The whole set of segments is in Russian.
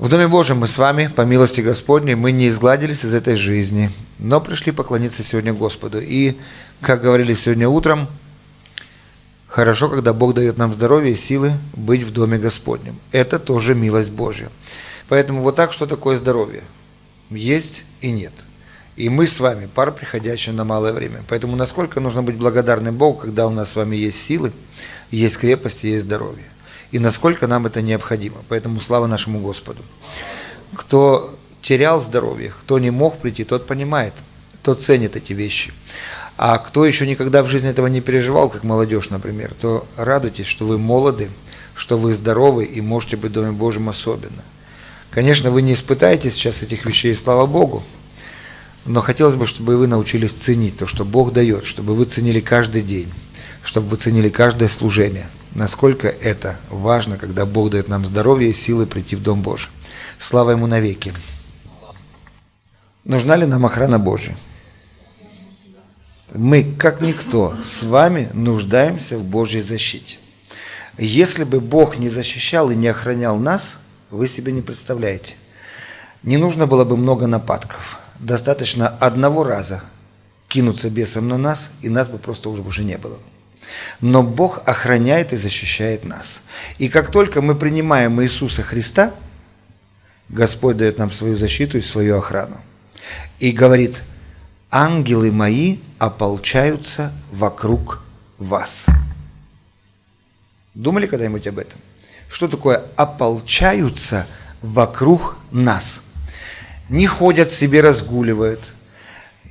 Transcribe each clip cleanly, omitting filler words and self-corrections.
В Доме Божьем мы с вами, по милости Господней, мы не изгладились из этой жизни, но пришли поклониться сегодня Господу. И, как говорили сегодня утром, хорошо, когда Бог дает нам здоровье и силы быть в Доме Господнем. Это тоже милость Божья. Поэтому вот так, что такое здоровье? Есть и нет. И мы с вами пара, приходящая на малое время. Поэтому насколько нужно быть благодарным Богу, когда у нас с вами есть силы, есть крепость, есть здоровье. И насколько нам это необходимо. Поэтому слава нашему Господу. Кто терял здоровье, кто не мог прийти, тот понимает, тот ценит эти вещи. А кто еще никогда в жизни этого не переживал, как молодежь, например, то радуйтесь, что вы молоды, что вы здоровы и можете быть в Доме Божьем особенно. Конечно, вы не испытаете сейчас этих вещей, слава Богу, но хотелось бы, чтобы вы научились ценить то, что Бог дает, чтобы вы ценили каждый день, чтобы вы ценили каждое служение. Насколько это важно, когда Бог дает нам здоровье и силы прийти в Дом Божий. Слава Ему навеки. Нужна ли нам охрана Божья? Мы, как никто, с вами нуждаемся в Божьей защите. Если бы Бог не защищал и не охранял нас, вы себе не представляете. Не нужно было бы много нападков. Достаточно одного раза кинуться бесом на нас, и нас бы просто уже не было. Но Бог охраняет и защищает нас. И как только мы принимаем Иисуса Христа, Господь дает нам свою защиту и свою охрану. И говорит: ангелы мои ополчаются вокруг вас. Думали когда-нибудь об этом? Что такое ополчаются вокруг нас? Не ходят себе, разгуливают,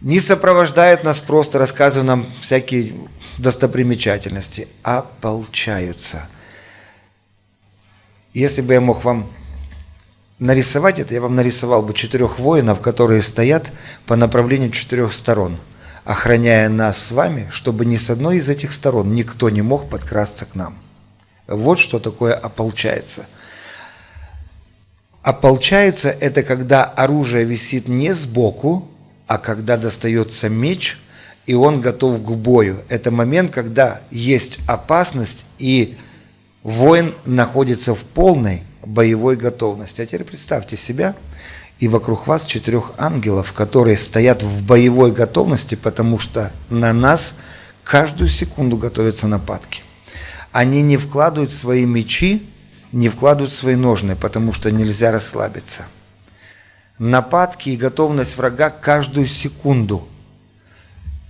не сопровождают нас просто, рассказывая нам всякие достопримечательности, ополчаются. Если бы я мог вам нарисовать это, я вам нарисовал бы 4 воинов, которые стоят по направлению 4 сторон, охраняя нас с вами, чтобы ни с одной из этих сторон никто не мог подкрасться к нам. Вот что такое ополчается. Ополчаются – это когда оружие висит не сбоку, а когда достается меч, и он готов к бою. Это момент, когда есть опасность, и воин находится в полной боевой готовности. А теперь представьте себя, и вокруг вас 4 ангелов, которые стоят в боевой готовности, потому что на нас каждую секунду готовятся нападки. Они не вкладывают свои мечи, не вкладывают свои ножны, потому что нельзя расслабиться. Нападки и готовность врага каждую секунду.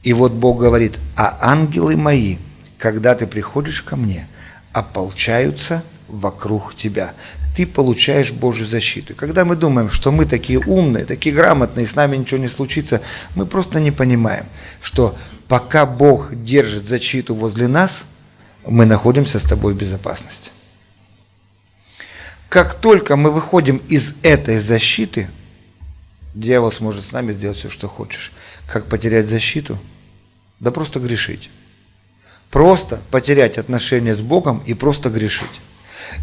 И вот Бог говорит: а ангелы мои, когда ты приходишь ко мне, ополчаются вокруг тебя. Ты получаешь Божью защиту. И когда мы думаем, что мы такие умные, такие грамотные, с нами ничего не случится, мы просто не понимаем, что пока Бог держит защиту возле нас, мы находимся с тобой в безопасности. Как только мы выходим из этой защиты, дьявол сможет с нами сделать все, что хочешь. Как потерять защиту? Да просто грешить. Просто потерять отношения с Богом и просто грешить.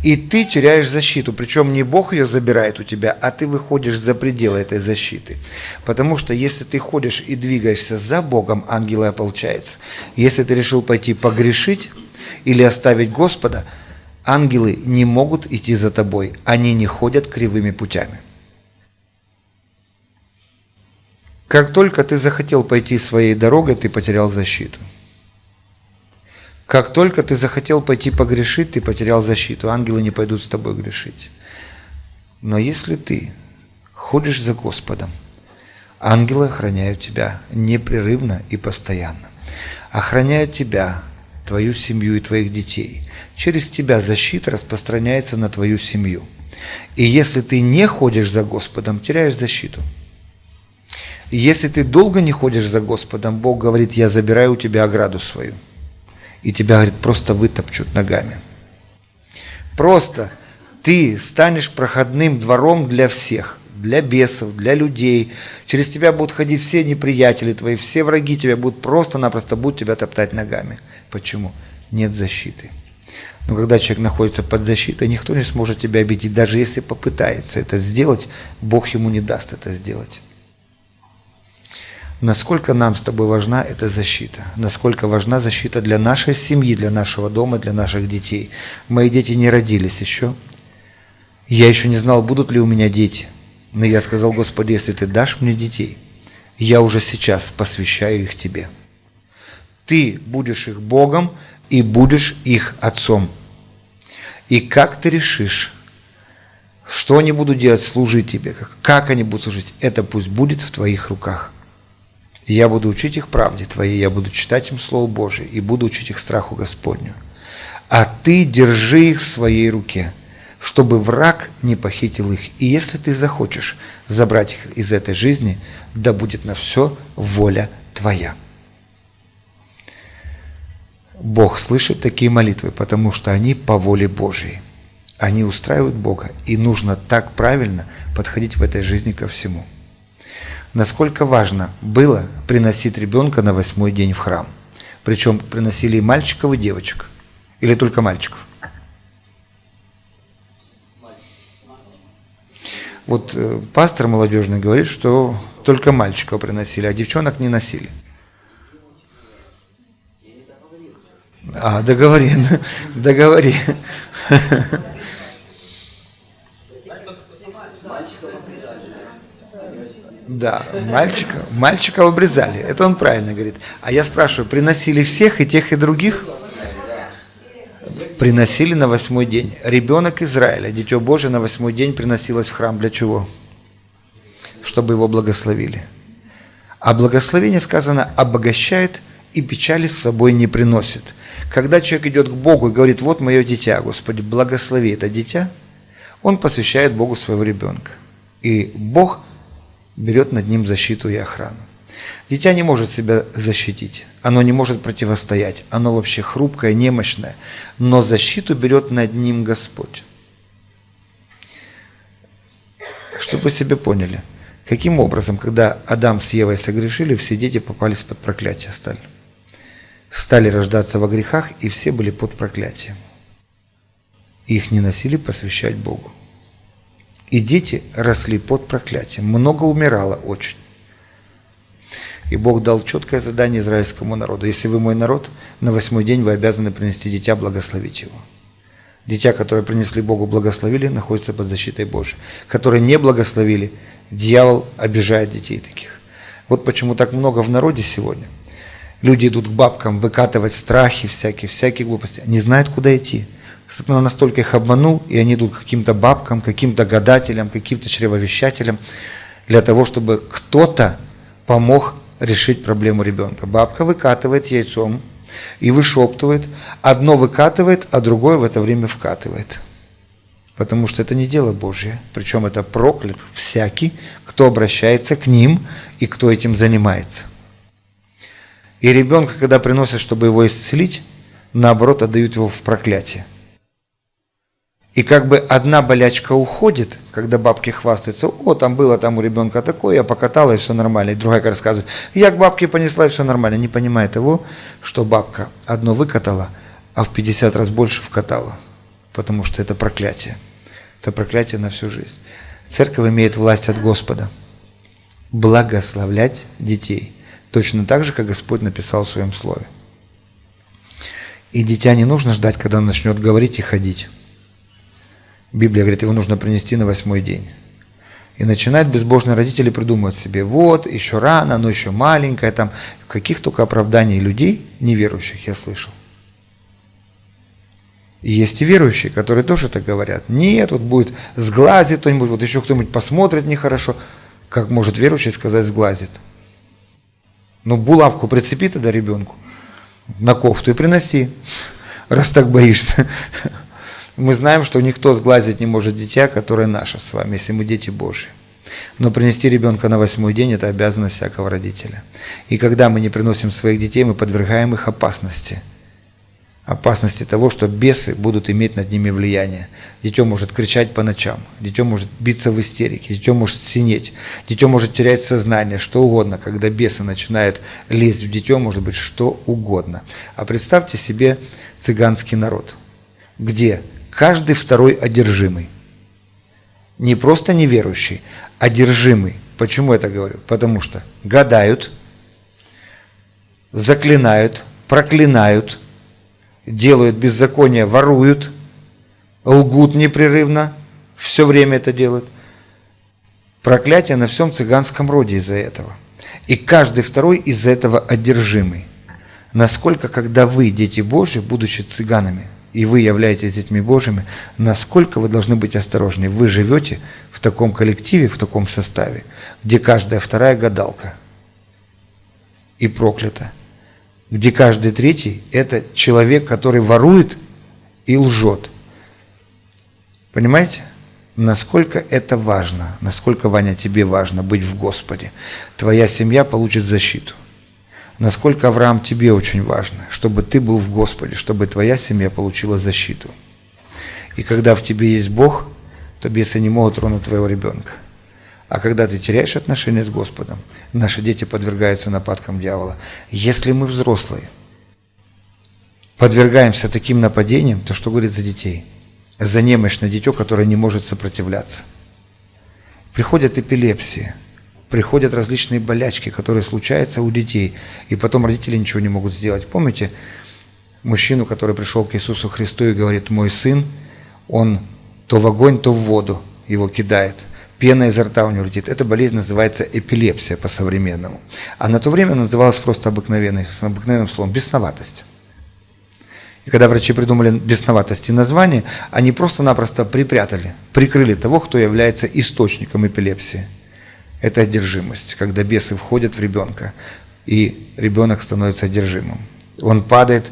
И ты теряешь защиту, причем не Бог ее забирает у тебя, а ты выходишь за пределы этой защиты. Потому что если ты ходишь и двигаешься за Богом, ангелы ополчаются. Если ты решил пойти погрешить или оставить Господа, ангелы не могут идти за тобой, они не ходят кривыми путями. Как только ты захотел пойти своей дорогой, ты потерял защиту. Как только ты захотел пойти погрешить, ты потерял защиту. Ангелы не пойдут с тобой грешить. Но если ты ходишь за Господом, ангелы охраняют тебя непрерывно и постоянно. Охраняют тебя, твою семью и твоих детей. Через тебя защита распространяется на твою семью. И если ты не ходишь за Господом, теряешь защиту. Если ты долго не ходишь за Господом, Бог говорит: я забираю у тебя ограду свою. И тебя, говорит, просто вытопчут ногами. Просто ты станешь проходным двором для всех, для бесов, для людей. Через тебя будут ходить все неприятели твои, все враги тебя будут просто-напросто будут тебя топтать ногами. Почему? Нет защиты. Но когда человек находится под защитой, никто не сможет тебя обидеть. Даже если попытается это сделать, Бог ему не даст это сделать. Насколько нам с тобой важна эта защита? Насколько важна защита для нашей семьи, для нашего дома, для наших детей? Мои дети не родились еще. Я еще не знал, будут ли у меня дети. Но я сказал: Господи, если Ты дашь мне детей, я уже сейчас посвящаю их Тебе. Ты будешь их Богом и будешь их Отцом. И как Ты решишь, что они будут делать, служить Тебе, как они будут служить, это пусть будет в Твоих руках. Я буду учить их правде Твоей, я буду читать им Слово Божие и буду учить их страху Господню. А Ты держи их в своей руке, чтобы враг не похитил их. И если Ты захочешь забрать их из этой жизни, да будет на все воля Твоя. Бог слышит такие молитвы, потому что они по воле Божьей. Они устраивают Бога, и нужно так правильно подходить в этой жизни ко всему. Насколько важно было приносить ребенка на 8-й день в храм. Причем приносили и мальчиков, и девочек. Или только мальчиков? Вот пастор молодежный говорит, что только мальчиков приносили, а девчонок не носили. Договори. Да, мальчика обрезали. Это он правильно говорит. А я спрашиваю, приносили всех, и тех, и других? Приносили на 8-й день. Ребенок Израиля, Дитё Божие, на 8-й день приносилось в храм. Для чего? Чтобы его благословили. А благословение, сказано, обогащает и печали с собой не приносит. Когда человек идет к Богу и говорит: вот мое дитя, Господи, благослови это дитя, он посвящает Богу своего ребенка. И Бог берет над ним защиту и охрану. Дитя не может себя защитить, оно не может противостоять, оно вообще хрупкое, немощное, но защиту берет над ним Господь. Чтобы вы себе поняли, каким образом, когда Адам с Евой согрешили, все дети попались под проклятие стали рождаться во грехах, и все были под проклятием. Их не носили посвящать Богу. И дети росли под проклятием. Много умирало очень. И Бог дал четкое задание израильскому народу: если вы мой народ, на 8-й день вы обязаны принести дитя, благословить его. Дитя, которое принесли Богу, благословили, находится под защитой Божией. Которые не благословили, дьявол обижает детей таких. Вот почему так много в народе сегодня. Люди идут к бабкам выкатывать страхи, всякие глупости. Не знают, куда идти. Сатана настолько их обманул, и они идут к каким-то бабкам, каким-то гадателям, каким-то чревовещателям, для того, чтобы кто-то помог решить проблему ребенка. Бабка выкатывает яйцом и вышептывает. Одно выкатывает, а другое в это время вкатывает. Потому что это не дело Божье. Причем это проклят всякий, кто обращается к ним и кто этим занимается. И ребенка, когда приносят, чтобы его исцелить, наоборот, отдают его в проклятие. И как бы одна болячка уходит, когда бабки хвастаются: о, там было там у ребенка такое, я покатала, и все нормально. И другая рассказывает: я к бабке понесла, и все нормально. Не понимая того, что бабка одно выкатала, а в 50 раз больше вкатала. Потому что это проклятие. Это проклятие на всю жизнь. Церковь имеет власть от Господа благословлять детей. Точно так же, как Господь написал в Своем Слове. И дитя не нужно ждать, когда он начнет говорить и ходить. Библия говорит, его нужно принести на 8-й день. И начинают безбожные родители придумывать себе: вот, еще рано, оно еще маленькое, там, каких только оправданий людей, неверующих, я слышал. И есть и верующие, которые тоже так говорят: нет, вот будет сглазит кто-нибудь, вот еще кто-нибудь посмотрит нехорошо. Как может верующий сказать сглазит? Ну, булавку прицепи тогда ребенку на кофту и приноси, раз так боишься. Мы знаем, что никто сглазить не может дитя, которое наше с вами, если мы дети Божьи. Но принести ребенка на 8-й день – это обязанность всякого родителя. И когда мы не приносим своих детей, мы подвергаем их опасности. Опасности того, что бесы будут иметь над ними влияние. Дитё может кричать по ночам, дитё может биться в истерике, дитё может синеть, дитё может терять сознание, что угодно. Когда бесы начинают лезть в дитё, может быть что угодно. А представьте себе цыганский народ, где каждый второй одержимый. Не просто неверующий, одержимый. Почему я так говорю? Потому что гадают, заклинают, проклинают, делают беззаконие, воруют, лгут непрерывно, все время это делают. Проклятие на всем цыганском роде из-за этого. И каждый второй из-за этого одержимый. Насколько, когда вы, дети Божьи, будучи цыганами, и вы являетесь детьми Божьими, насколько вы должны быть осторожны. Вы живете в таком коллективе, в таком составе, где каждая вторая гадалка и проклята, где каждый третий – это человек, который ворует и лжет. Понимаете? Насколько это важно, насколько, Ваня, тебе важно быть в Господе. Твоя семья получит защиту. Насколько, Авраам, тебе очень важно, чтобы ты был в Господе, чтобы твоя семья получила защиту. И когда в тебе есть Бог, то бесы не могут тронуть твоего ребенка. А когда ты теряешь отношения с Господом, наши дети подвергаются нападкам дьявола. Если мы, взрослые, подвергаемся таким нападениям, то что говорит за детей? За немощное дитё, которое не может сопротивляться. Приходят эпилепсии, приходят различные болячки, которые случаются у детей, и потом родители ничего не могут сделать. Помните мужчину, который пришел к Иисусу Христу и говорит: мой сын, он то в огонь, то в воду его кидает, пена изо рта у него летит. Эта болезнь называется эпилепсия по-современному. А на то время называлась просто обыкновенным словом бесноватость. И когда врачи придумали бесноватости название, они просто-напросто прикрыли того, кто является источником эпилепсии. Это одержимость, когда бесы входят в ребенка, и ребенок становится одержимым. Он падает,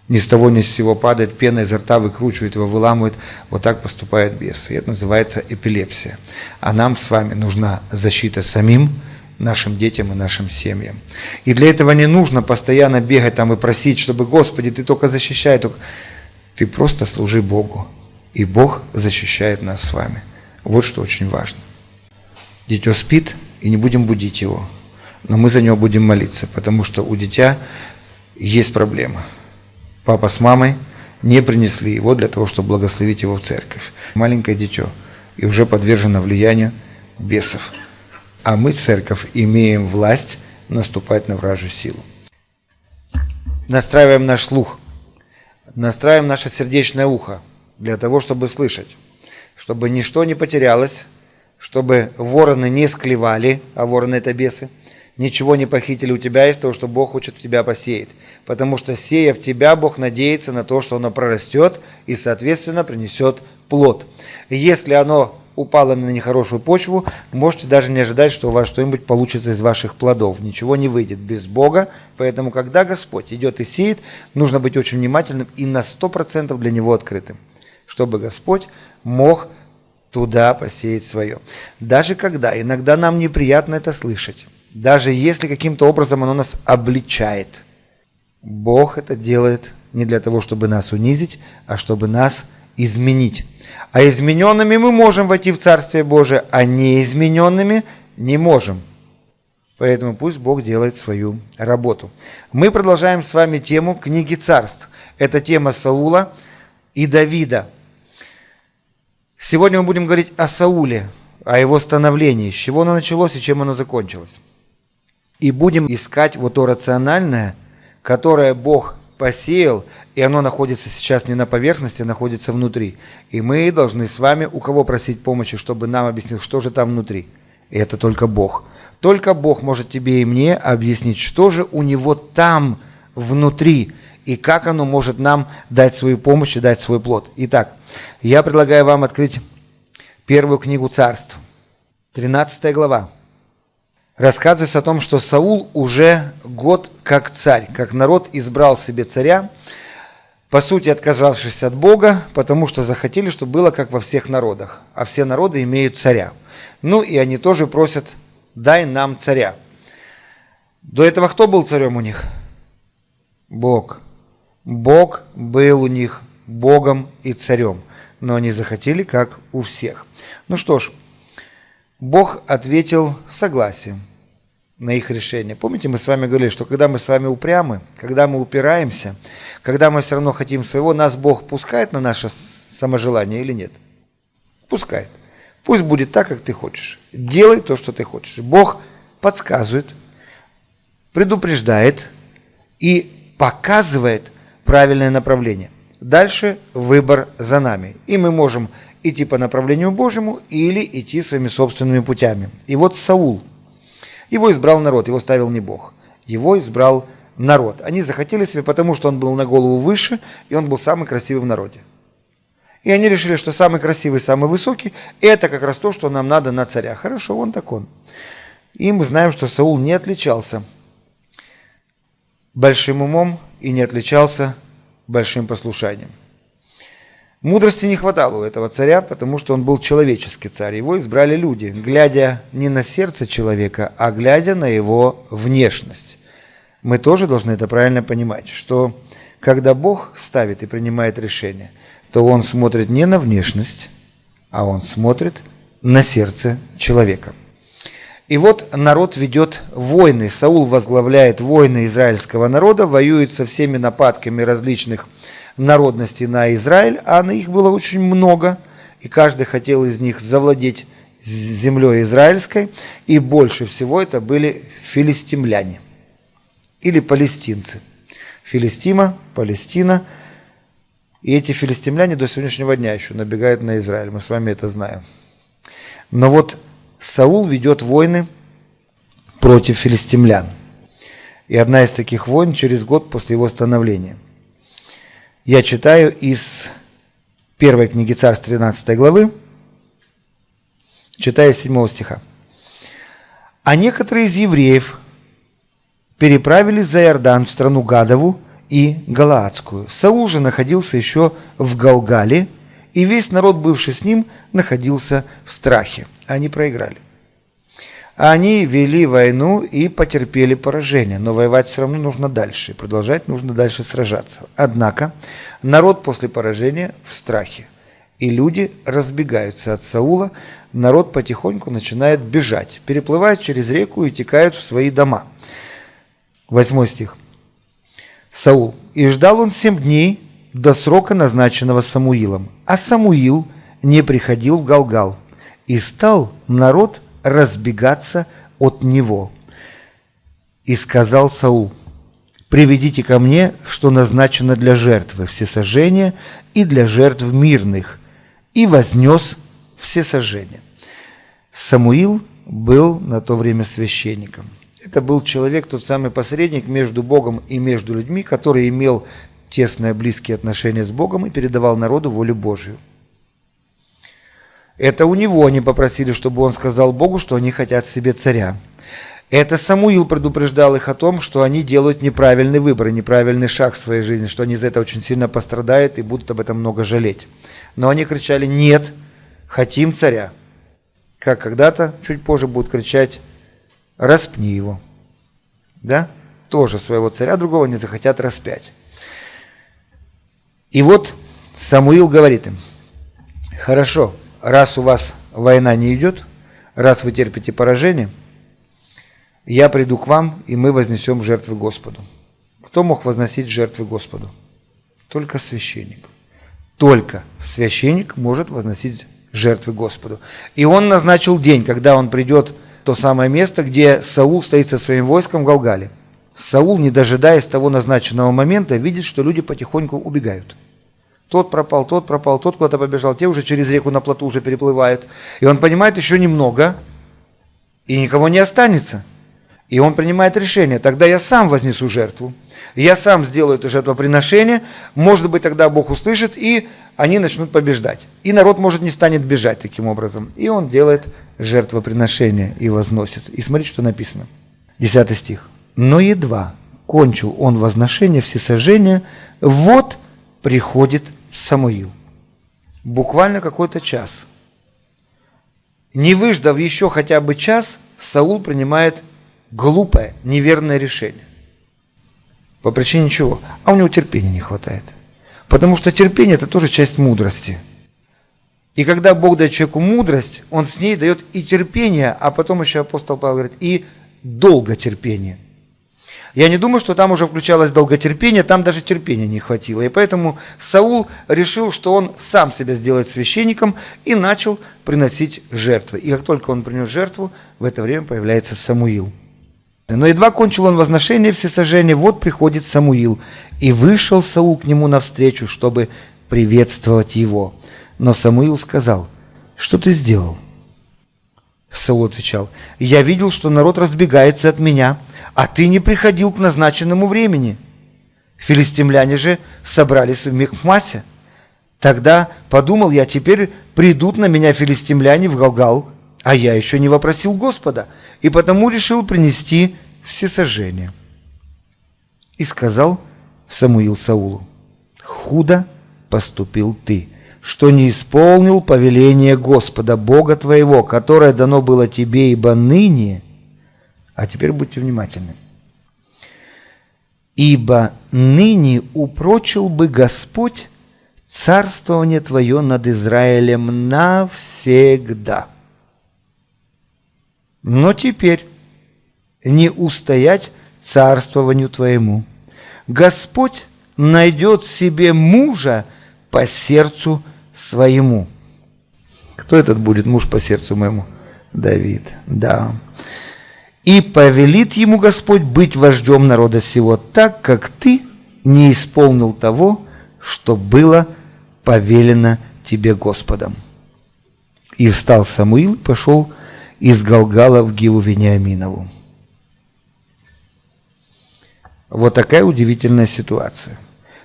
ни с того ни с сего падает, пена изо рта выкручивает его, выламывает. Вот так поступают бесы. И это называется эпилепсия. А нам с вами нужна защита самим, нашим детям и нашим семьям. И для этого не нужно постоянно бегать там и просить, чтобы: Господи, Ты только защищай. Ты просто служи Богу, и Бог защищает нас с вами. Вот что очень важно. Дитё спит, и не будем будить его, но мы за него будем молиться, потому что у дитя есть проблема. Папа с мамой не принесли его для того, чтобы благословить его в церковь. Маленькое дитё и уже подвержено влиянию бесов. А мы, церковь, имеем власть наступать на вражью силу. Настраиваем наш слух, настраиваем наше сердечное ухо для того, чтобы слышать, чтобы ничто не потерялось, чтобы вороны не склевали, а вороны – это бесы, ничего не похитили у тебя из того, что Бог хочет в тебя посеять. Потому что, сея в тебя, Бог надеется на то, что оно прорастет и, соответственно, принесет плод. И если оно упало на нехорошую почву, можете даже не ожидать, что у вас что-нибудь получится из ваших плодов. Ничего не выйдет без Бога. Поэтому, когда Господь идет и сеет, нужно быть очень внимательным и на 100% для Него открытым, чтобы Господь мог туда посеять свое. Даже когда иногда нам неприятно это слышать, даже если каким-то образом оно нас обличает, Бог это делает не для того, чтобы нас унизить, а чтобы нас изменить. А измененными мы можем войти в Царствие Божие, а неизмененными не можем. Поэтому пусть Бог делает свою работу. Мы продолжаем с вами тему книги Царств. Это тема Саула и Давида. Сегодня мы будем говорить о Сауле, о его становлении, с чего оно началось и чем оно закончилось. И будем искать вот то рациональное, которое Бог посеял, и оно находится сейчас не на поверхности, а находится внутри. И мы должны с вами у кого просить помощи, чтобы нам объяснил, что же там внутри. И это только Бог. Только Бог может тебе и мне объяснить, что же у Него там внутри, и как оно может нам дать свою помощь и дать свой плод. Итак, я предлагаю вам открыть первую книгу Царств, 13 глава. Рассказывается о том, что Саул уже год как царь, как народ избрал себе царя, по сути отказавшись от Бога, потому что захотели, чтобы было как во всех народах, а все народы имеют царя. Ну и они тоже просят: дай нам царя. До этого кто был царем у них? Бог. Бог был у них Богом и царем, но они захотели как у всех. Ну что ж, Бог ответил согласием на их решение. Помните, мы с вами говорили, что когда мы с вами упрямы, когда мы упираемся, когда мы все равно хотим своего, нас Бог пускает на наше саможелание или нет? Пускает. Пусть будет так, как ты хочешь. Делай то, что ты хочешь. Бог подсказывает, предупреждает и показывает правильное направление. Дальше выбор за нами. И мы можем идти по направлению Божьему или идти своими собственными путями. И вот Саул, его избрал народ, его ставил не Бог, его избрал народ. Они захотели себе, потому что он был на голову выше, и он был самый красивый в народе. И они решили, что самый красивый, самый высокий – это как раз то, что нам надо на царя. Хорошо, он так он. И мы знаем, что Саул не отличался большим умом и не отличался большим послушанием. Мудрости не хватало у этого царя, потому что он был человеческий царь. Его избрали люди, глядя не на сердце человека, а глядя на его внешность. Мы тоже должны это правильно понимать, что когда Бог ставит и принимает решение, то Он смотрит не на внешность, а Он смотрит на сердце человека. И вот народ ведет войны. Саул возглавляет войны израильского народа, воюет со всеми нападками различных народностей на Израиль, а на их было очень много, и каждый хотел из них завладеть землей израильской, и больше всего это были филистимляне или палестинцы. Филистима, Палестина. И эти филистимляне до сегодняшнего дня еще набегают на Израиль. Мы с вами это знаем. Но вот Саул ведет войны против филистимлян. И одна из таких войн через год после его становления. Я читаю из первой книги Царств 13 главы, читаю с 7 стиха. «А некоторые из евреев переправились за Иордан в страну Гадову и Галаадскую. Саул же находился еще в Галгале, и весь народ, бывший с ним, находился в страхе». Они проиграли. Они вели войну и потерпели поражение, но воевать все равно нужно дальше, продолжать нужно дальше сражаться. Однако народ после поражения в страхе, и люди разбегаются от Саула, народ потихоньку начинает бежать, переплывают через реку и текают в свои дома. 8 стих. Саул. «И ждал он 7 дней до срока, назначенного Самуилом, а Самуил не приходил в Галгал, и стал народ разбегаться от него. И сказал Саул: приведите ко мне, что назначено для жертвы всесожжения и для жертв мирных, и вознес всесожжение». Самуил был на то время священником. Это был человек, тот самый посредник между Богом и между людьми, который имел тесные близкие отношения с Богом и передавал народу волю Божию. Это у него они попросили, чтобы он сказал Богу, что они хотят себе царя. Это Самуил предупреждал их о том, что они делают неправильный выбор, неправильный шаг в своей жизни, что они за это очень сильно пострадают и будут об этом много жалеть. Но они кричали: нет, хотим царя. Как когда-то, чуть позже будут кричать: распни его. Да? Тоже своего царя другого не захотят распять. И вот Самуил говорит им: хорошо, раз у вас война не идет, раз вы терпите поражение, я приду к вам, и мы вознесем жертвы Господу. Кто мог возносить жертвы Господу? Только священник. Только священник может возносить жертвы Господу. И он назначил день, когда он придет в то самое место, где Саул стоит со своим войском в Галгале. Саул, не дожидаясь того назначенного момента, видит, что люди потихоньку убегают. Тот пропал, тот куда-то побежал, те уже через реку на плоту уже переплывают. И он понимает, еще немного, и никого не останется. И он принимает решение: тогда я сам вознесу жертву, я сам сделаю это жертвоприношение, может быть, тогда Бог услышит, и они начнут побеждать. И народ, может, не станет бежать таким образом. И он делает жертвоприношение и возносит. И смотрите, что написано. 10 стих. «Но едва кончил он возношение всесожжения, вот приходит Самуил». Буквально какой-то час. Не выждав еще хотя бы час, Саул принимает глупое, неверное решение. По причине чего? А у него терпения не хватает. Потому что терпение – это тоже часть мудрости. И когда Бог дает человеку мудрость, Он с ней дает и терпение, а потом еще апостол Павел говорит, и долготерпение. Я не думаю, что там уже включалось долготерпение, там даже терпения не хватило. И поэтому Саул решил, что он сам себя сделает священником и начал приносить жертвы. И как только он принес жертву, в это время появляется Самуил. Но едва кончил он возношение всесожжения, вот приходит Самуил. И вышел Саул к нему навстречу, чтобы приветствовать его. Но Самуил сказал: «Что ты сделал?» Саул отвечал: «Я видел, что народ разбегается от меня, а ты не приходил к назначенному времени. Филистимляне же собрались в Михмасе. Тогда подумал я, теперь придут на меня филистимляне в Галгал, а я еще не вопросил Господа, и потому решил принести всесожжение». И сказал Самуил Саулу: «Худо поступил ты, что не исполнил повеление Господа, Бога твоего, которое дано было тебе, ибо ныне...» А теперь будьте внимательны. «Ибо ныне упрочил бы Господь царствование твое над Израилем навсегда. Но теперь не устоять царствованию твоему. Господь найдет себе мужа по сердцу своему». Кто этот будет муж по сердцу моему? Давид, да. «И повелит ему Господь быть вождем народа сего, так как ты не исполнил того, что было повелено тебе Господом». И встал Самуил и пошел из Галгала в Гиву Вениаминову. Вот такая удивительная ситуация.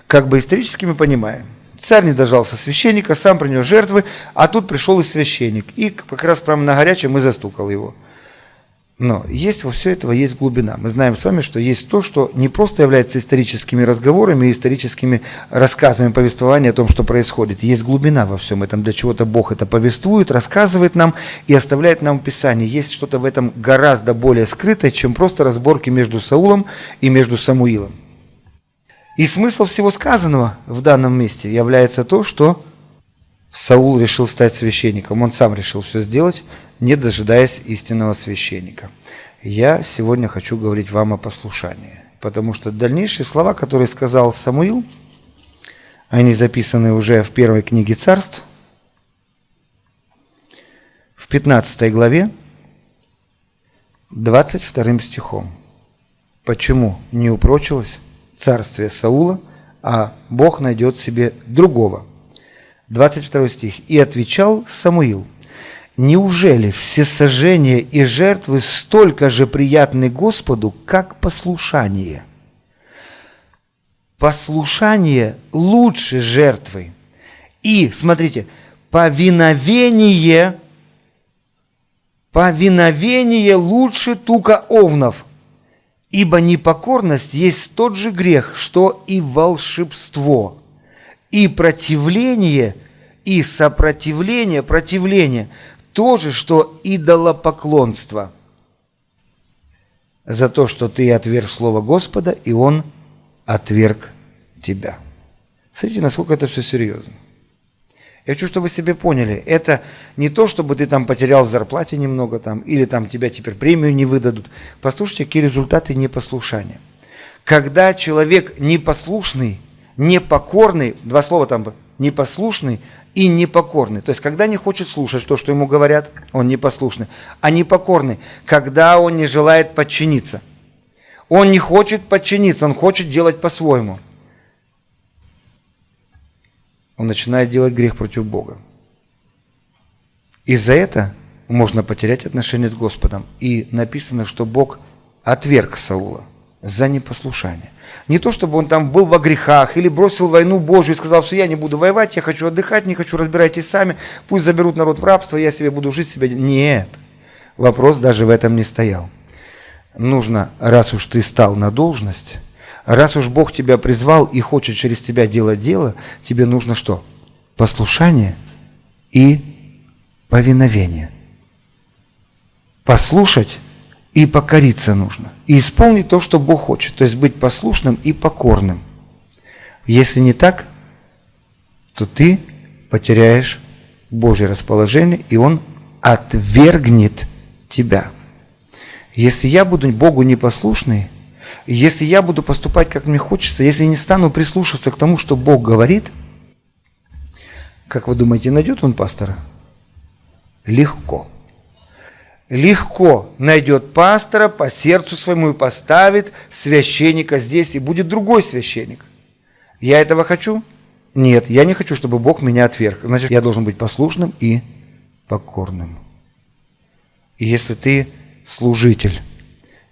Как бы исторически мы понимаем, царь не дождался священника, сам принес жертвы, а тут пришел и священник, и как раз прямо на горячем и застукал его. Но есть во все этого есть глубина. Мы знаем с вами, что есть то, что не просто является историческими разговорами, историческими рассказами, повествования о том, что происходит. Есть глубина во всем этом. Для чего-то Бог это повествует, рассказывает нам и оставляет нам в Писании. Есть что-то в этом гораздо более скрытое, чем просто разборки между Саулом и между Самуилом. И смысл всего сказанного в данном месте является то, что Саул решил стать священником. Он сам решил все сделать, не дожидаясь истинного священника. Я сегодня хочу говорить вам о послушании, потому что дальнейшие слова, которые сказал Самуил, они записаны уже в первой книге Царств, в 15 главе, 22 стихом. Почему не упрочилось царствие Саула, а Бог найдет себе другого? 22 стих. «И отвечал Самуил: неужели всесожжение и жертвы столько же приятны Господу, как послушание? Послушание лучше жертвы. И, смотрите, повиновение лучше тука овнов, ибо непокорность есть тот же грех, что и волшебство. И противление, и сопротивление, противление, то же, что идолопоклонство. За то, что ты отверг слово Господа, и Он отверг тебя». Смотрите, насколько это все серьезно. Я хочу, чтобы вы себе поняли, это не то, чтобы ты там потерял в зарплате немного, там, или там тебя теперь премию не выдадут. Послушайте, какие результаты непослушания. Когда человек непослушный, непокорный, два слова там, непослушный и непокорный. То есть, когда не хочет слушать то, что ему говорят, он непослушный. А непокорный, когда он не желает подчиниться. Он не хочет подчиниться, он хочет делать по-своему. Он начинает делать грех против Бога. Из-за этого можно потерять отношения с Господом. И написано, что Бог отверг Саула за непослушание. Не то, чтобы он там был во грехах или бросил войну Божию и сказал, что я не буду воевать, я хочу отдыхать, не хочу, разбирайтесь сами, пусть заберут народ в рабство, я себе буду жить себе. Нет, вопрос даже в этом не стоял. Нужно, раз уж ты стал на должность, раз уж Бог тебя призвал и хочет через тебя делать дело, тебе нужно что? Послушание и повиновение. Послушать и покориться нужно. И исполнить то, что Бог хочет. То есть быть послушным и покорным. Если не так, то ты потеряешь Божье расположение, и Он отвергнет тебя. Если я буду Богу непослушный, если я буду поступать, как мне хочется, если не стану прислушиваться к тому, что Бог говорит, как вы думаете, найдет Он пастора? Легко. Легко найдет пастора по сердцу своему и поставит священника здесь, и будет другой священник. Я этого хочу? Нет, я не хочу, чтобы Бог меня отверг. Значит, я должен быть послушным и покорным. И если ты служитель,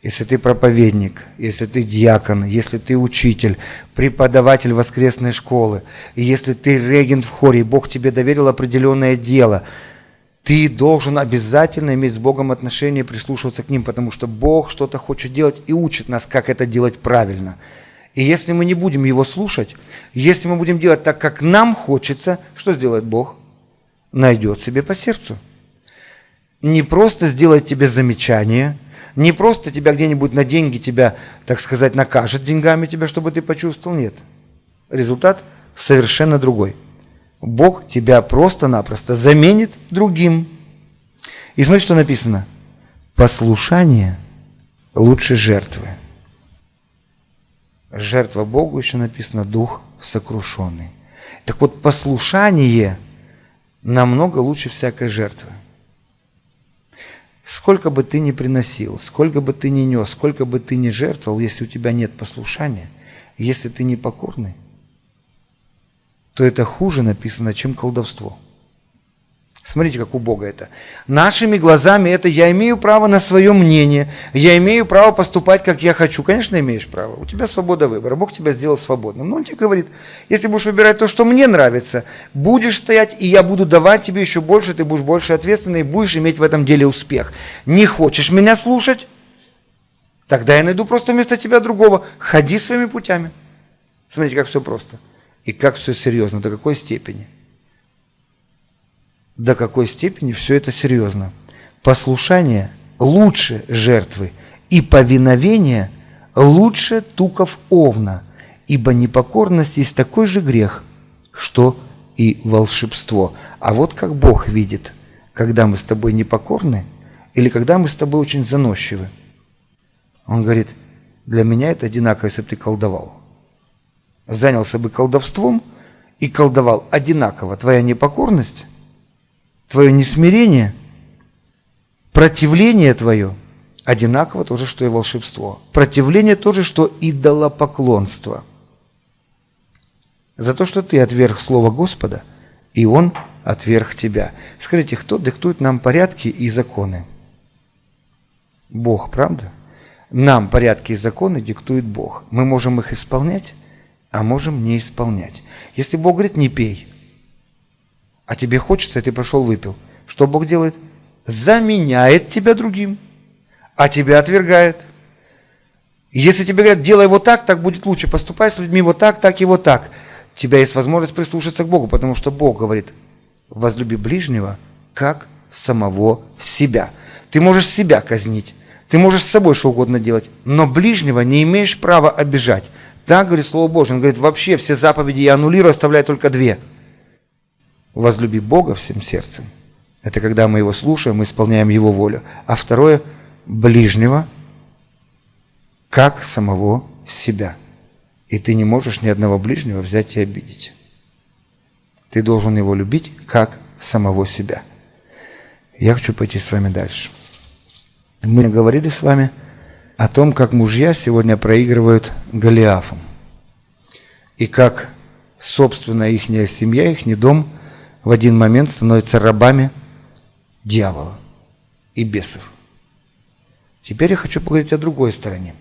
если ты проповедник, если ты диакон, если ты учитель, преподаватель воскресной школы, и если ты регент в хоре, и Бог тебе доверил определенное дело, ты должен обязательно иметь с Богом отношения, прислушиваться к ним, потому что Бог что-то хочет делать и учит нас, как это делать правильно. И если мы не будем Его слушать, если мы будем делать так, как нам хочется, что сделает Бог? Найдет себе по сердцу. Не просто сделает тебе замечание, не просто тебя где-нибудь на деньги тебя, так сказать, накажет деньгами тебя, чтобы ты почувствовал. Нет. Результат совершенно другой. Бог тебя просто-напросто заменит другим. И смотри, что написано. Послушание лучше жертвы. Жертва Богу еще написано дух сокрушенный. Так вот, послушание намного лучше всякой жертвы. Сколько бы ты ни приносил, сколько бы ты ни нес, сколько бы ты ни жертвовал, если у тебя нет послушания, если ты не покорный, то это хуже написано, чем колдовство. Смотрите, как у Бога это. Нашими глазами это я имею право на свое мнение, я имею право поступать, как я хочу. Конечно, имеешь право. У тебя свобода выбора. Бог тебя сделал свободным. Но Он тебе говорит, если будешь выбирать то, что мне нравится, будешь стоять, и я буду давать тебе еще больше, ты будешь больше ответственный, и будешь иметь в этом деле успех. Не хочешь меня слушать? Тогда я найду просто вместо тебя другого. Ходи своими путями. Смотрите, как все просто. И как все серьезно, до какой степени. До какой степени все это серьезно. Послушание лучше жертвы, и повиновение лучше туков овна, ибо непокорность есть такой же грех, что и волшебство. А вот как Бог видит, когда мы с тобой непокорны, или когда мы с тобой очень заносчивы. Он говорит, для меня это одинаково, если бы ты колдовал. Занялся бы колдовством и колдовал одинаково. Твоя непокорность, твое несмирение, противление твое одинаково то же, что и волшебство. Противление то же, что идолопоклонство. За то, что ты отверг слово Господа, и Он отверг тебя. Скажите, кто диктует нам порядки и законы? Бог, правда? Нам порядки и законы диктует Бог. Мы можем их исполнять, а можем не исполнять. Если Бог говорит, не пей, а тебе хочется, и ты пошел выпил, что Бог делает? Заменяет тебя другим, а тебя отвергает. Если тебе говорят, делай вот так, так будет лучше, поступай с людьми вот так, так и вот так, у тебя есть возможность прислушаться к Богу, потому что Бог говорит, возлюби ближнего, как самого себя. Ты можешь себя казнить, ты можешь с собой что угодно делать, но ближнего не имеешь права обижать. Так говорит Слово Божье. Он говорит, вообще все заповеди я аннулирую, оставляю только 2. Возлюби Бога всем сердцем. Это когда мы Его слушаем, мы исполняем Его волю. А второе, ближнего, как самого себя. И ты не можешь ни одного ближнего взять и обидеть. Ты должен его любить, как самого себя. Я хочу пойти с вами дальше. Мы говорили с вами о том, как мужья сегодня проигрывают Голиафом. И как, собственно, их семья, их дом в один момент становятся рабами дьявола и бесов. Теперь я хочу поговорить о другой стороне,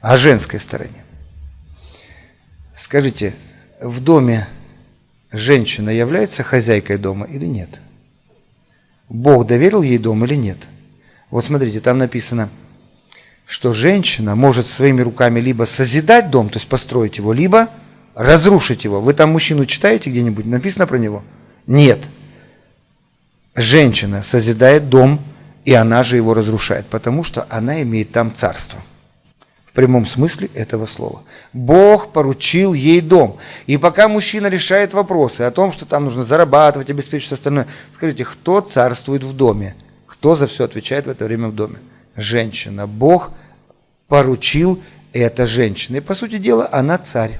о женской стороне. Скажите, в доме женщина является хозяйкой дома или нет? Бог доверил ей дом или нет? Вот смотрите, там написано, что женщина может своими руками либо созидать дом, то есть построить его, либо разрушить его. Вы там мужчину читаете где-нибудь? Написано про него? Нет. Женщина созидает дом, и она же его разрушает, потому что она имеет там царство. В прямом смысле этого слова. Бог поручил ей дом. И пока мужчина решает вопросы о том, что там нужно зарабатывать, обеспечить остальное, скажите, кто царствует в доме? Кто за все отвечает в это время в доме? Женщина. Бог поручил это женщине. И по сути дела, она царь.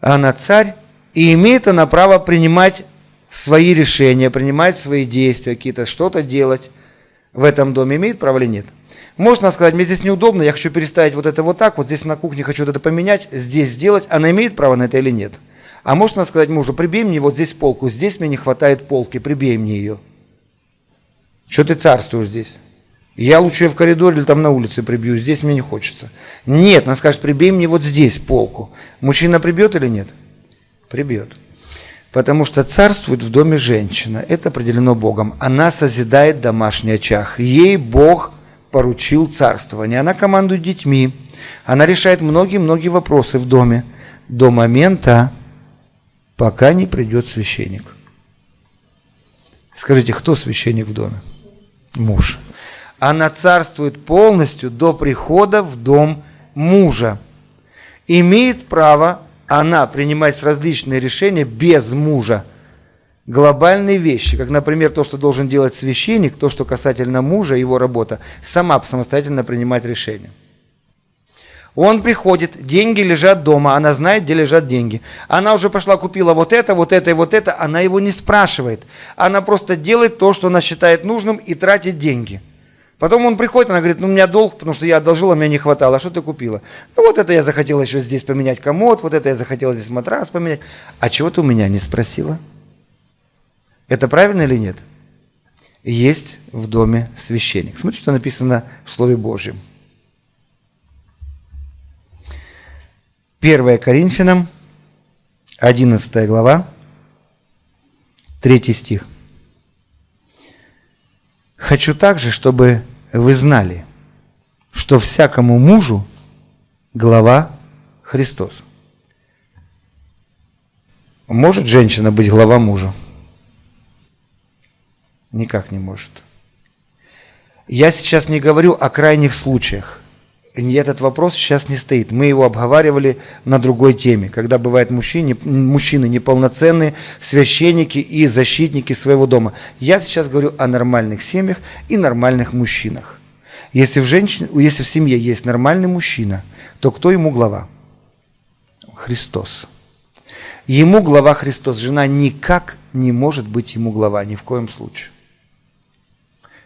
Она царь, и имеет она право принимать свои решения, принимать свои действия, какие-то что-то делать в этом доме. Имеет право или нет? Можно сказать, мне здесь неудобно, я хочу переставить вот это вот так, вот здесь на кухне хочу вот это поменять, здесь сделать. Она имеет право на это или нет? А можно сказать мужу, прибей мне вот здесь полку, здесь мне не хватает полки, прибей мне ее. Что ты царствуешь здесь? Я лучше ее в коридоре или там на улице прибью, здесь мне не хочется. Нет, она скажет, прибей мне вот здесь полку. Мужчина прибьет или нет? Прибьет. Потому что царствует в доме женщина. Это определено Богом. Она созидает домашний очаг. Ей Бог поручил царствование. Она командует детьми. Она решает многие-многие вопросы в доме. До момента, пока не придет священник. Скажите, кто священник в доме? Муж. Она царствует полностью до прихода в дом мужа. Имеет право она принимать различные решения без мужа. Глобальные вещи, как, например, то, что должен делать священник, то, что касательно мужа, его работа, сама самостоятельно принимать решения. Он приходит, деньги лежат дома, она знает, где лежат деньги. Она уже пошла, купила вот это и вот это, она его не спрашивает. Она просто делает то, что она считает нужным и тратит деньги. Потом он приходит, она говорит, ну у меня долг, потому что я одолжила, мне не хватало. А что ты купила? Ну вот это я захотела еще здесь поменять комод, вот это я захотела здесь матрас поменять. А чего ты у меня не спросила? Это правильно или нет? Есть в доме священник. Смотрите, что написано в Слове Божьем. 1 Коринфянам, 11 глава, 3 стих. «Хочу также, чтобы вы знали, что всякому мужу глава Христос». Может женщина быть глава мужа? Никак не может. Я сейчас не говорю о крайних случаях. Этот вопрос сейчас не стоит. Мы его обговаривали на другой теме, когда бывают мужчины неполноценные, священники и защитники своего дома. Я сейчас говорю о нормальных семьях и нормальных мужчинах. Если в семье есть нормальный мужчина, то кто ему глава? Христос. Ему глава Христос. Жена никак не может быть ему глава, ни в коем случае.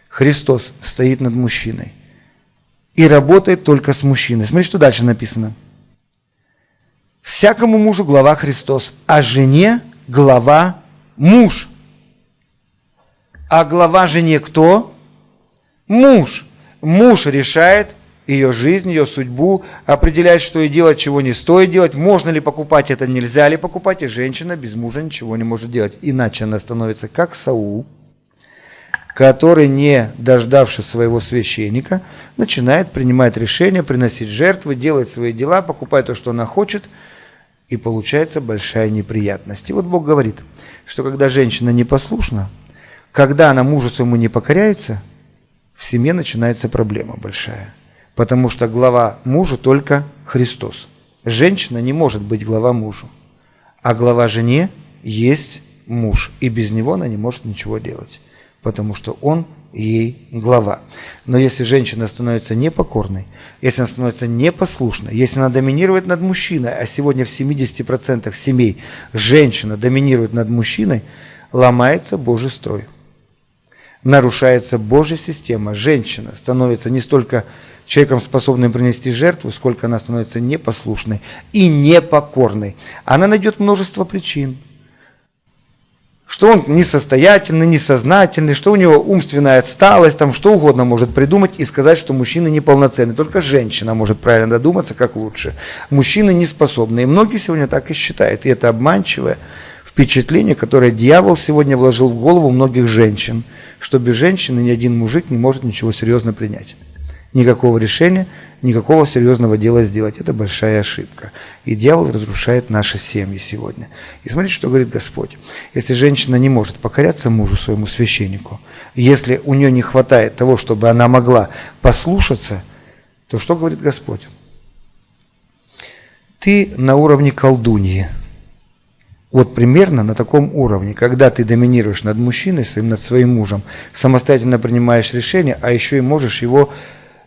Христос стоит над мужчиной и работает только с мужчиной. Смотрите, что дальше написано. Всякому мужу глава Христос, а жене глава муж. А глава жене кто? Муж. Муж решает ее жизнь, ее судьбу, определяет, что и делать, чего не стоит делать, можно ли покупать это, нельзя ли покупать, и женщина без мужа ничего не может делать. Иначе она становится как Саул, который, не дождавшись своего священника, начинает принимать решения, приносить жертвы, делать свои дела, покупать то, что она хочет, и получается большая неприятность. И вот Бог говорит, что когда женщина непослушна, когда она мужу своему не покоряется, в семье начинается проблема большая. Потому что глава мужу только Христос. Женщина не может быть глава мужу, а глава жене есть муж, и без него она не может ничего делать, потому что он ей глава. Но если женщина становится непокорной, если она становится непослушной, если она доминирует над мужчиной, а сегодня в 70% семей женщина доминирует над мужчиной, ломается Божий строй. Нарушается Божья система. Женщина становится не столько человеком, способным принести жертву, сколько она становится непослушной и непокорной. Она найдет множество причин. Что он несостоятельный, несознательный, что у него умственная отсталость, там что угодно может придумать и сказать, что мужчина неполноценный. Только женщина может правильно додуматься, как лучше. Мужчины не способны. И многие сегодня так и считают. И это обманчивое впечатление, которое дьявол сегодня вложил в голову многих женщин, что без женщины ни один мужик не может ничего серьезно принять. Никакого решения, никакого серьезного дела сделать. Это большая ошибка. И дьявол разрушает наши семьи сегодня. И смотрите, что говорит Господь. Если женщина не может покоряться мужу, своему священнику, если у нее не хватает того, чтобы она могла послушаться, то что говорит Господь? Ты на уровне колдуньи. Вот примерно на таком уровне, когда ты доминируешь над мужчиной, над своим мужем, самостоятельно принимаешь решения, а еще и можешь его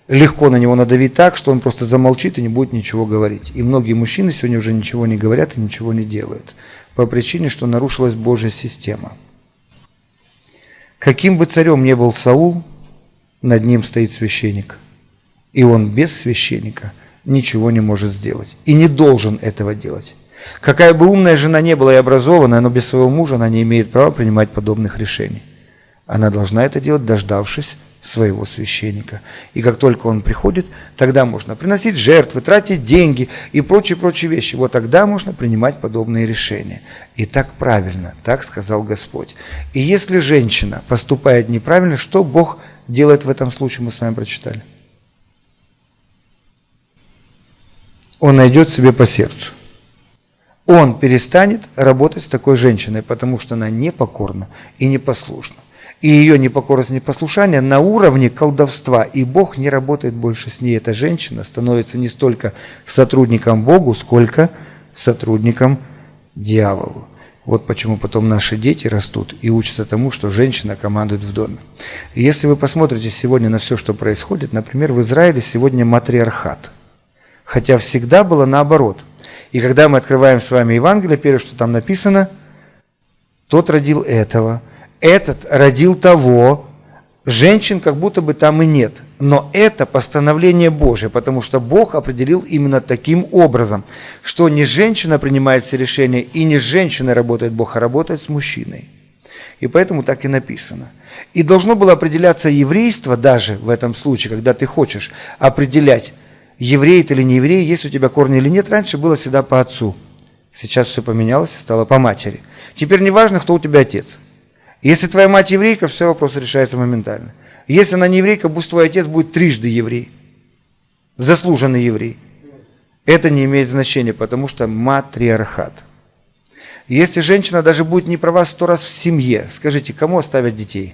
легко на него надавить так, что он просто замолчит и не будет ничего говорить. И многие мужчины сегодня уже ничего не говорят и ничего не делают. По причине, что нарушилась Божья система. Каким бы царем ни был Саул, над ним стоит священник. И он без священника ничего не может сделать. И не должен этого делать. Какая бы умная жена не была и образованная, но без своего мужа она не имеет права принимать подобных решений. Она должна это делать, дождавшись своего священника. И как только он приходит, тогда можно приносить жертвы, тратить деньги и прочие вещи. Вот тогда можно принимать подобные решения. И так правильно, так сказал Господь. И если женщина поступает неправильно, что Бог делает в этом случае, мы с вами прочитали? Он найдет себе по сердцу. Он перестанет работать с такой женщиной, потому что она непокорна и непослушна. И ее непокорность и непослушание на уровне колдовства, и Бог не работает больше с ней. Эта женщина становится не столько сотрудником Богу, сколько сотрудником дьяволу. Вот почему потом наши дети растут и учатся тому, что женщина командует в доме. И если вы посмотрите сегодня на все, что происходит, например, в Израиле сегодня матриархат. Хотя всегда было наоборот. И когда мы открываем с вами Евангелие, первое, что там написано, тот родил этого, этот родил того, женщин как будто бы там и нет. Но это постановление Божие, потому что Бог определил именно таким образом, что не женщина принимает все решения, и не с женщиной работает Бог, а работает с мужчиной. И поэтому так и написано. И должно было определяться еврейство даже в этом случае, когда ты хочешь определять, еврей ты или не еврей, есть у тебя корни или нет. Раньше было всегда по отцу. Сейчас все поменялось и стало по матери. Теперь не важно, кто у тебя отец. Если твоя мать еврейка, все, вопрос решается моментально. Если она не еврейка, пусть твой отец будет трижды еврей. Заслуженный еврей. Это не имеет значения, потому что матриархат. Если женщина даже будет не права 100 раз в семье, скажите, кому оставят детей?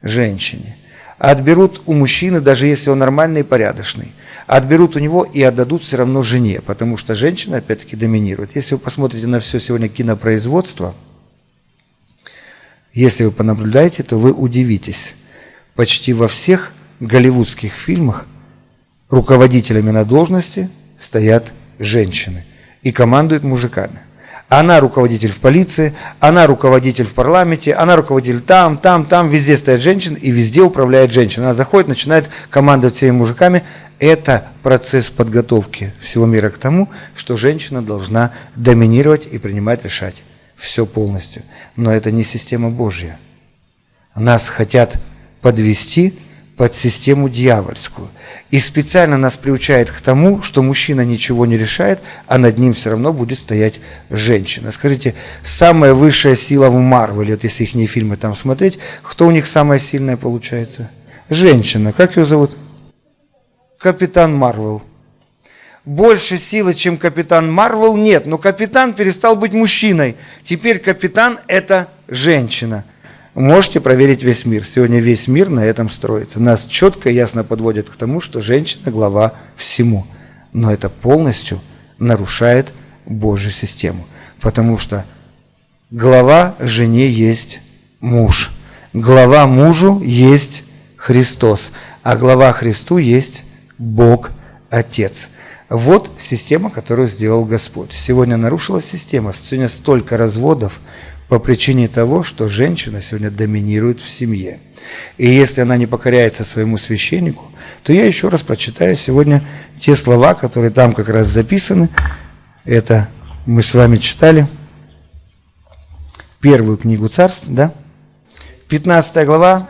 Женщине. Отберут у мужчины, даже если он нормальный и порядочный. Отберут у него и отдадут все равно жене, потому что женщина опять-таки доминирует. Если вы посмотрите на все сегодня кинопроизводство, если вы понаблюдаете, то вы удивитесь. Почти во всех голливудских фильмах руководителями на должности стоят женщины и командуют мужиками. Она руководитель в полиции, она руководитель в парламенте, она руководитель там, везде стоят женщины и везде управляет женщина. Она заходит, начинает командовать всеми мужиками. Это процесс подготовки всего мира к тому, что женщина должна доминировать и принимать, решать все полностью. Но это не система Божья. Нас хотят подвести под систему дьявольскую. И специально нас приучает к тому, что мужчина ничего не решает, а над ним все равно будет стоять женщина. Скажите, самая высшая сила в Марвеле, вот если их фильмы там смотреть, кто у них самая сильная получается? Женщина. Как ее зовут? Капитан Марвел. Больше силы, чем Капитан Марвел, нет. Но Капитан перестал быть мужчиной. Теперь Капитан – это женщина. Можете проверить весь мир. Сегодня весь мир на этом строится. Нас четко и ясно подводят к тому, что женщина – глава всему. Но это полностью нарушает Божью систему. Потому что глава жене есть муж. Глава мужу есть Христос. А глава Христу есть Бог Отец. Вот система, которую сделал Господь. Сегодня нарушилась система. Сегодня столько разводов по причине того, что женщина сегодня доминирует в семье. И если она не покоряется своему священнику, то я еще раз прочитаю сегодня те слова, которые там как раз записаны. Это мы с вами читали первую книгу Царств, да? 15 глава.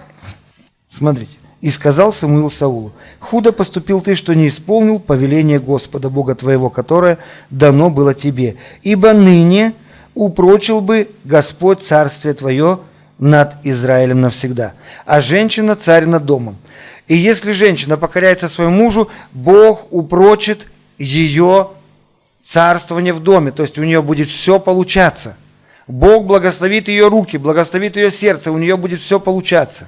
Смотрите. «И сказал Самуил Саулу: худо поступил ты, что не исполнил повеление Господа, Бога твоего, которое дано было тебе. Ибо ныне упрочил бы Господь царствие твое над Израилем навсегда, а женщина царь над домом. И если женщина покоряется своему мужу, Бог упрочит ее царствование в доме». То есть у нее будет все получаться. Бог благословит ее руки, благословит ее сердце, у нее будет все получаться.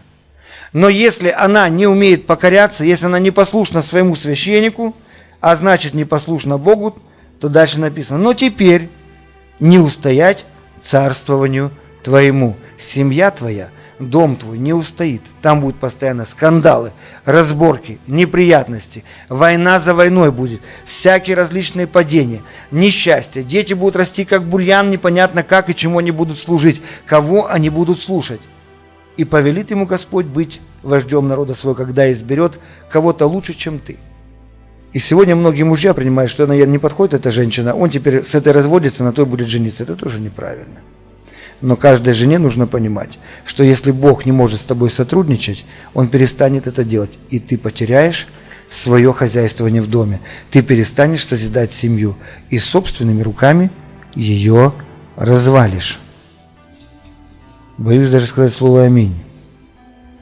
Но если она не умеет покоряться, если она не послушна своему священнику, а значит не послушна Богу, то дальше написано: но теперь не устоять царствованию твоему. Семья твоя, дом твой не устоит. Там будут постоянно скандалы, разборки, неприятности. Война за войной будет. Всякие различные падения, несчастья. Дети будут расти как бурьян, непонятно как и чему они будут служить, кого они будут слушать. И повелит ему Господь быть вождем народа своего, когда изберет кого-то лучше, чем ты. И сегодня многие мужья принимают, что она не подходит, эта женщина, он теперь с этой разводится, на той будет жениться. Это тоже неправильно. Но каждой жене нужно понимать, что если Бог не может с тобой сотрудничать, Он перестанет это делать, и ты потеряешь свое хозяйствование в доме. Ты перестанешь созидать семью и собственными руками ее развалишь. Боюсь даже сказать слово «аминь».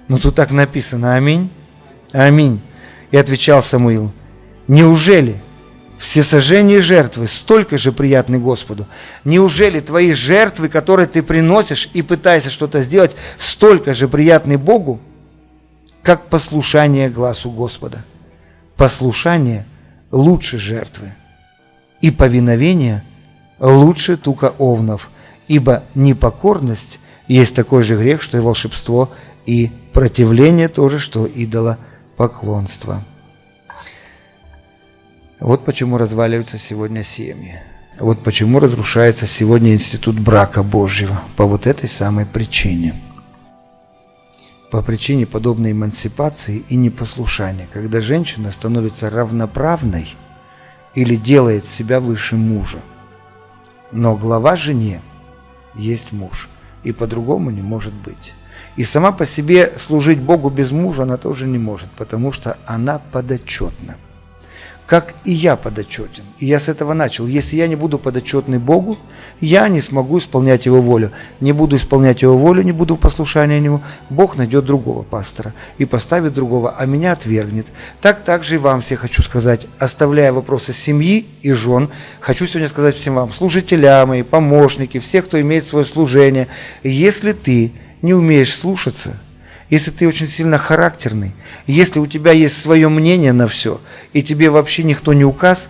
Но тут так написано «аминь». Аминь. И отвечал Самуил: неужели всесожжение жертвы столько же приятны Господу? Неужели твои жертвы, которые ты приносишь и пытаешься что-то сделать, столько же приятны Богу, как послушание гласу Господа? Послушание лучше жертвы, и повиновение лучше тука овнов, ибо непокорность есть такой же грех, что и волшебство, и противление тоже, что идолопоклонство. Вот почему разваливаются сегодня семьи. Вот почему разрушается сегодня институт брака Божьего. По вот этой самой причине. По причине подобной эмансипации и непослушания, когда женщина становится равноправной или делает себя выше мужа. Но глава жене есть муж, и по-другому не может быть. И сама по себе служить Богу без мужа она тоже не может, потому что она подотчетна. Как и я подотчетен. И я с этого начал. Если я не буду подотчетный Богу, я не смогу исполнять Его волю. Не буду исполнять Его волю, не буду в послушании Ему, Бог найдет другого пастора и поставит другого, а меня отвергнет. Также и вам все хочу сказать, оставляя вопросы семьи и жен, хочу сегодня сказать всем вам, служителя мои, помощники, все, кто имеет свое служение, если ты не умеешь слушаться, если ты очень сильно характерный, если у тебя есть свое мнение на все, и тебе вообще никто не указ,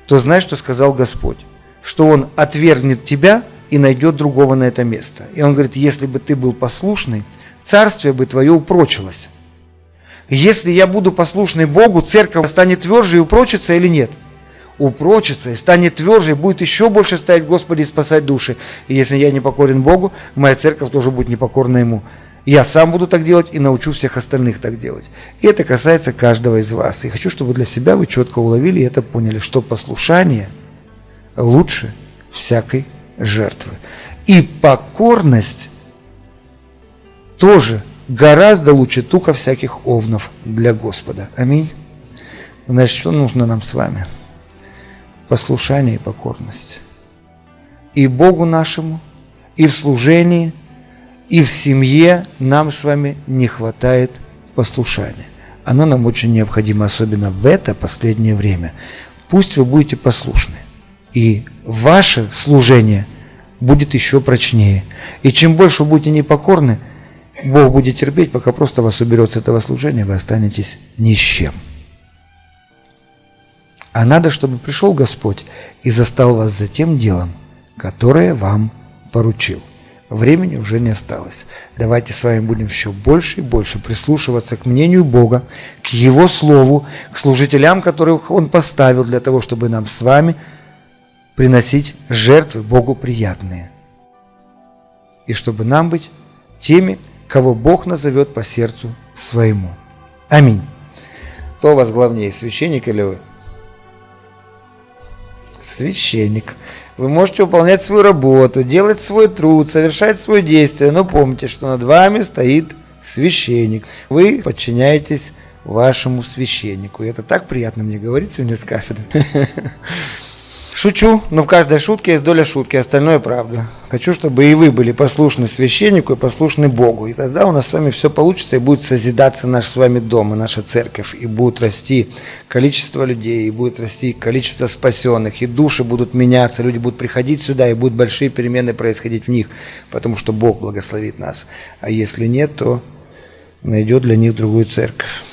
то знаешь, что сказал Господь? Что Он отвергнет тебя и найдет другого на это место. И Он говорит, если бы ты был послушный, царствие бы твое упрочилось. Если я буду послушный Богу, церковь станет тверже и упрочится или нет? Упрочится и станет тверже, и будет еще больше ставить Господи и спасать души. И если я не покорен Богу, моя церковь тоже будет непокорна Ему. Я сам буду так делать и научу всех остальных так делать. И это касается каждого из вас. И хочу, чтобы для себя вы четко уловили и это поняли, что послушание лучше всякой жертвы. И покорность тоже гораздо лучше тука всяких овнов для Господа. Аминь. Значит, что нужно нам с вами? Послушание и покорность. И Богу нашему, и в служении, и в семье нам с вами не хватает послушания. Оно нам очень необходимо, особенно в это последнее время. Пусть вы будете послушны, и ваше служение будет еще прочнее. И чем больше вы будете непокорны, Бог будет терпеть, пока просто вас уберет с этого служения, вы останетесь ни с чем. А надо, чтобы пришел Господь и застал вас за тем делом, которое вам поручил. Времени уже не осталось. Давайте с вами будем еще больше и больше прислушиваться к мнению Бога, к Его Слову, к служителям, которых Он поставил для того, чтобы нам с вами приносить жертвы Богу приятные. И чтобы нам быть теми, кого Бог назовет по сердцу своему. Аминь. Кто у вас главнее, священник или вы? Священник. Вы можете выполнять свою работу, делать свой труд, совершать свое действие, но помните, что над вами стоит священник. Вы подчиняетесь вашему священнику. И это так приятно мне говорить сегодня с кафедры. Шучу, но в каждой шутке есть доля шутки, остальное правда. Хочу, чтобы и вы были послушны священнику и послушны Богу. И тогда у нас с вами все получится, и будет созидаться наш с вами дом, и наша церковь, и будет расти количество людей, и будет расти количество спасенных, и души будут меняться, люди будут приходить сюда, и будут большие перемены происходить в них, потому что Бог благословит нас. А если нет, то найдет для них другую церковь.